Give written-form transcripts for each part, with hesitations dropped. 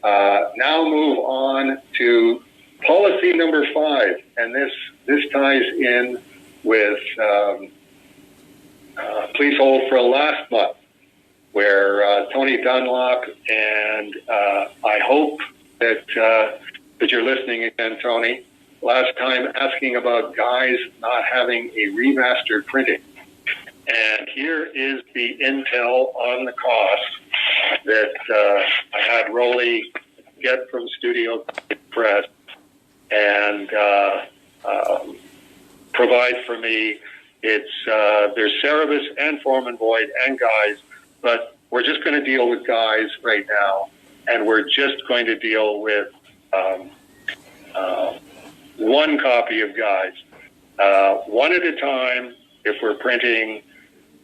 Now move on to policy number 5, and this ties in with please hold for last month, where Tony Dunlop and I hope that you're listening again, Tony. Last time asking about guys not having a remastered printing. And here is the intel on the cost that I had Rolly get from Studio Press and provide for me. It's there's Cerebus and Foreman Void and guys, but we're just going to deal with guys right now, and we're just going to deal with one copy of guys, one at a time. If we're printing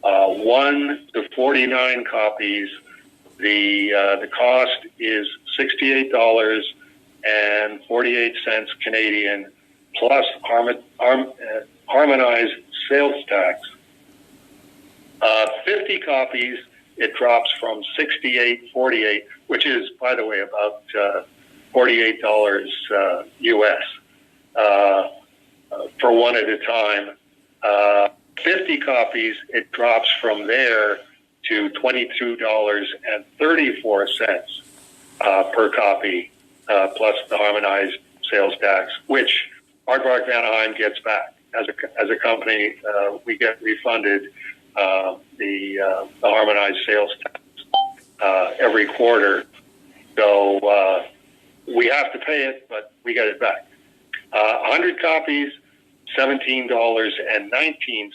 1 to 49 copies, the cost is $68.48 Canadian plus harmonized sales tax. 50 copies, it drops from $68.48, which is, by the way, about $48 US for one at a time. 50 copies, it drops from there to $22.34 per copy, plus the harmonized sales tax, which Aardvark Vanaheim gets back. As a company, we get refunded the harmonized sales tax every quarter. So we have to pay it, but we get it back. 100 copies, $17.19.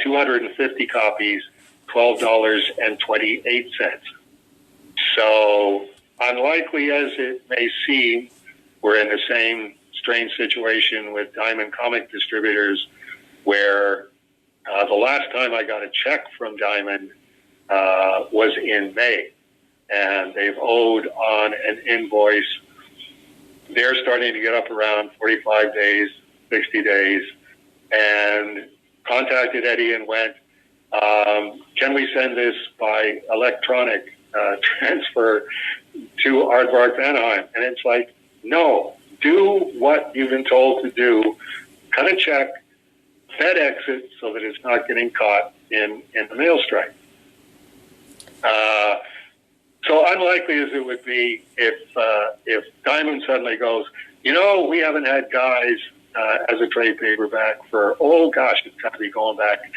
250 copies, $12.28. So unlikely as it may seem, we're in the same strange situation with Diamond Comic Distributors, where the last time I got a check from Diamond was in May, and they've owed on an invoice. They're starting to get up around 45 days, 60 days, and contacted Eddie and went, can we send this by electronic transfer to Aardvark Vanaheim? And it's like, no, do what you've been told to do. Cut a check, FedEx it so that it's not getting caught in the mail strike. So unlikely as it would be if Diamond suddenly goes, we haven't had guys as a trade paperback for, it's got to be going back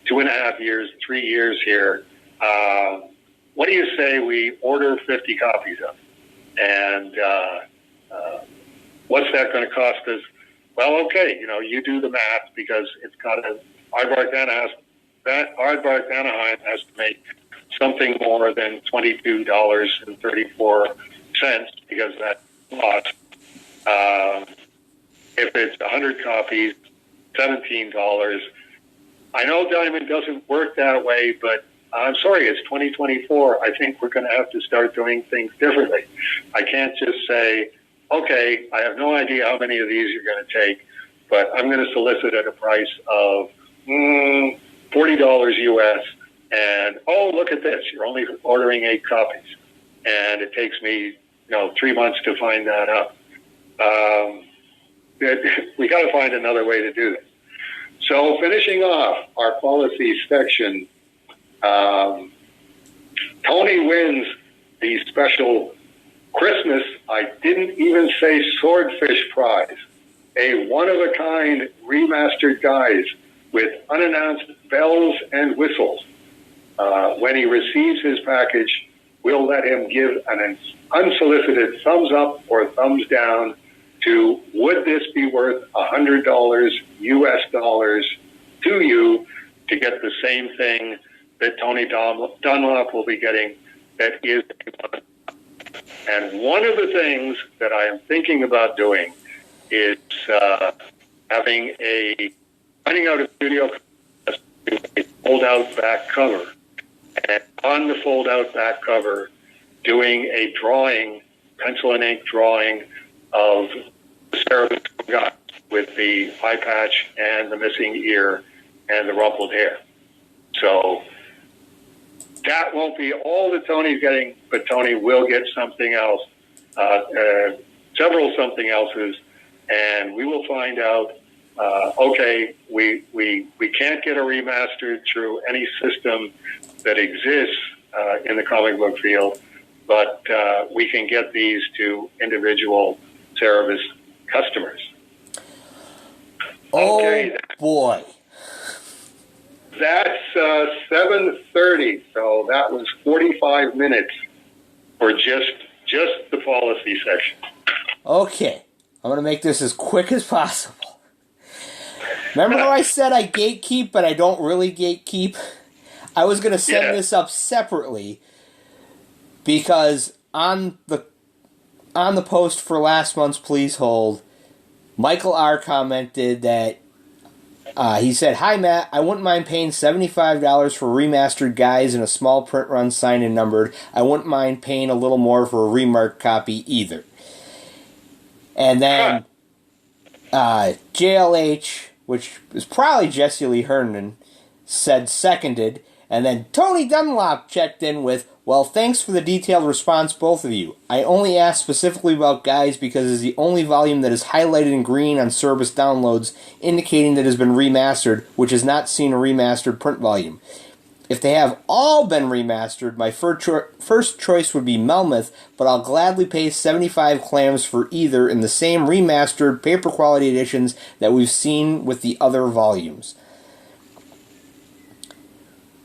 2.5 years, 3 years here. What do you say we order 50 copies of? And what's that going to cost us? Well, okay, you do the math, because it's got a Aardvark Vanaheim has to make something more than $22.34 because that lost. If it's 100 copies, $17. I know Diamond doesn't work that way, but I'm sorry, it's 2024. I think we're going to have to start doing things differently. I can't just say, okay, I have no idea how many of these you're going to take, but I'm going to solicit at a price of $40 US, and look at this, you're only ordering 8 copies, and it takes me 3 months to find that out. We got to find another way to do this. So finishing off our policy section, Tony wins the special Christmas, I didn't even say swordfish prize, a one-of-a-kind remastered guise with unannounced bells and whistles. When he receives his package, we'll let him give an unsolicited thumbs up or thumbs down to, would this be worth $100 US dollars to you to get the same thing that Tony Dunlop will be getting, that is. And one of the things that I am thinking about doing is finding out a studio a fold-out back cover, and on the fold-out back cover, doing a drawing, pencil and ink drawing of the Cerebus got with the eye patch and the missing ear and the rumpled hair. So that won't be all that Tony's getting, but Tony will get something else, several something else's, and we will find out. Okay, we can't get a remastered through any system that exists in the comic book field, but we can get these to individual Cerebus customers. Okay. Oh boy. That's 7:30, so that was 45 minutes for just the policy section. Okay, I'm going to make this as quick as possible. Remember how I said I gatekeep, but I don't really gatekeep? I was going to send this up separately because on the post for last month's Please Hold, Michael R. commented that he said, "Hi Matt, I wouldn't mind paying $75 for remastered guys in a small print run signed and numbered. I wouldn't mind paying a little more for a remarked copy either." And then JLH, which is probably Jesse Lee Herndon, said seconded. And then Tony Dunlop checked in with, "Well, thanks for the detailed response, both of you. I only asked specifically about Guys because it's the only volume that is highlighted in green on Cerebus downloads, indicating that it has been remastered, which has not seen a remastered print volume. If they have all been remastered, my first choice would be Melmoth, but I'll gladly pay 75 clams for either in the same remastered paper quality editions that we've seen with the other volumes."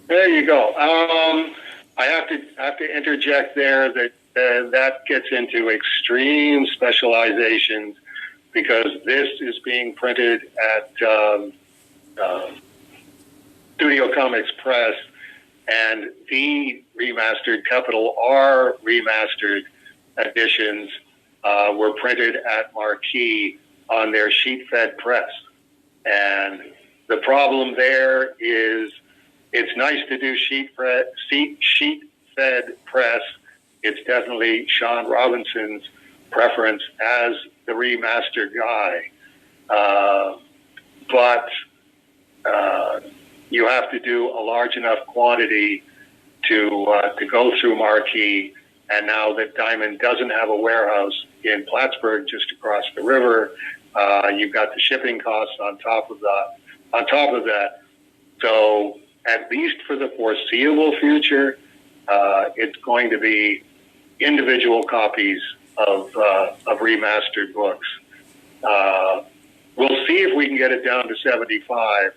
There you go. I have to interject there that that gets into extreme specializations because this is being printed at Studio Comics Press, and the remastered capital R remastered editions were printed at Marquee on their sheet-fed press. And the problem there is it's nice to do sheet-fed press. It's definitely Sean Robinson's preference as the remastered guy. But you have to do a large enough quantity to go through Marquee. And now that Diamond doesn't have a warehouse in Plattsburgh, just across the river, you've got the shipping costs on top of that. So at least for the foreseeable future, it's going to be individual copies of remastered books. We'll see if we can get it down to 75.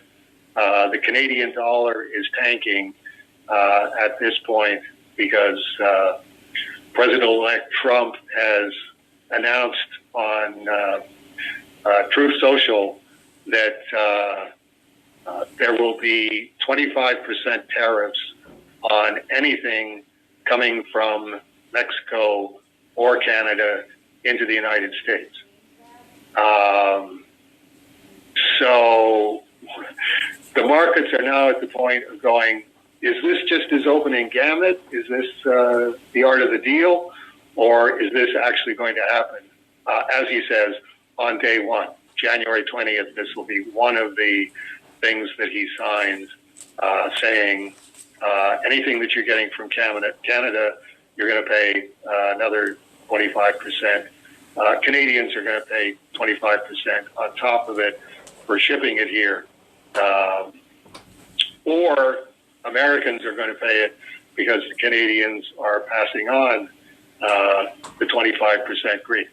The Canadian dollar is tanking at this point because President-elect Trump has announced on Truth Social that there will be 25% tariffs on anything coming from Mexico or Canada into the United States. So the markets are now at the point of going, is this just his opening gambit? Is this the art of the deal? Or is this actually going to happen? As he says, on day one, January 20th, this will be one of the things that he signs saying anything that you're getting from Canada, you're going to pay another 25%. Canadians are going to pay 25% on top of it for shipping it here. Or Americans are going to pay it because the Canadians are passing on the 25% grief.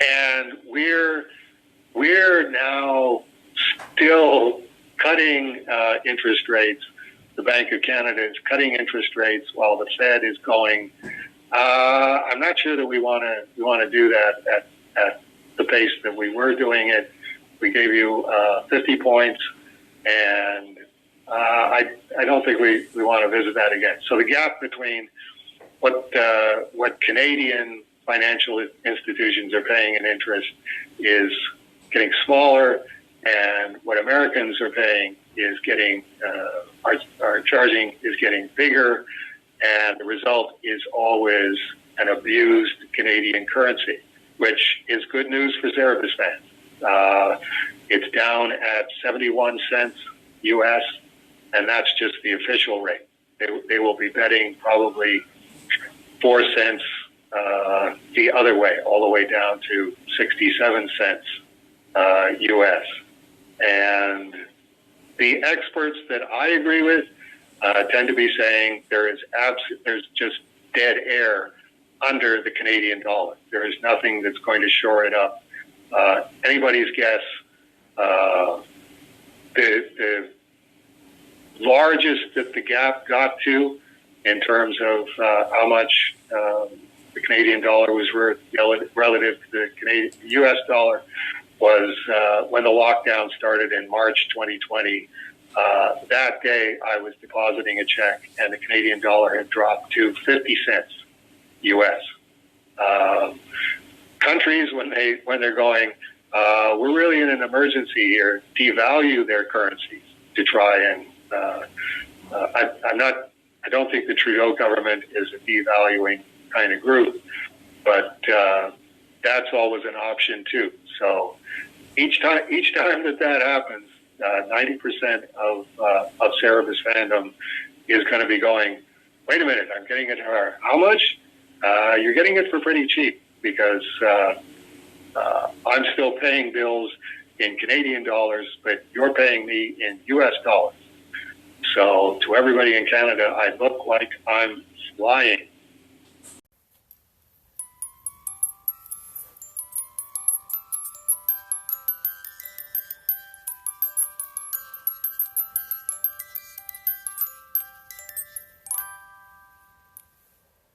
And we're now still cutting interest rates. The Bank of Canada is cutting interest rates while the Fed is going. I'm not sure that we want to do that at the pace that we were doing it. We gave you 50 points, and I don't think we want to visit that again. So the gap between what Canadian financial institutions are paying in interest is getting smaller, and what Americans are paying is getting are charging is getting bigger, and the result is always an abused Canadian currency, which is good news for Cerebus fans. It's down at 71 cents U.S. and that's just the official rate. They will be betting probably 4 cents the other way, all the way down to 67 cents U.S. And the experts that I agree with tend to be saying there's just dead air under the Canadian dollar. There is nothing that's going to shore it up. Anybody's guess. The largest that the gap got to in terms of how much the Canadian dollar was worth relative to the U.S. dollar was when the lockdown started in March 2020. That day, I was depositing a check, and the Canadian dollar had dropped to 50 cents U.S. Countries, when they're going, we're really in an emergency here, devalue their currencies to try and. I don't think the Trudeau government is a devaluing kind of group, but that's always an option too. So each time that happens, 90% of Cerebus fandom is going to be going, wait a minute, I'm getting it for how much? You're getting it for pretty cheap because I'm still paying bills in Canadian dollars, but you're paying me in U.S. dollars. So to everybody in Canada, I look like I'm flying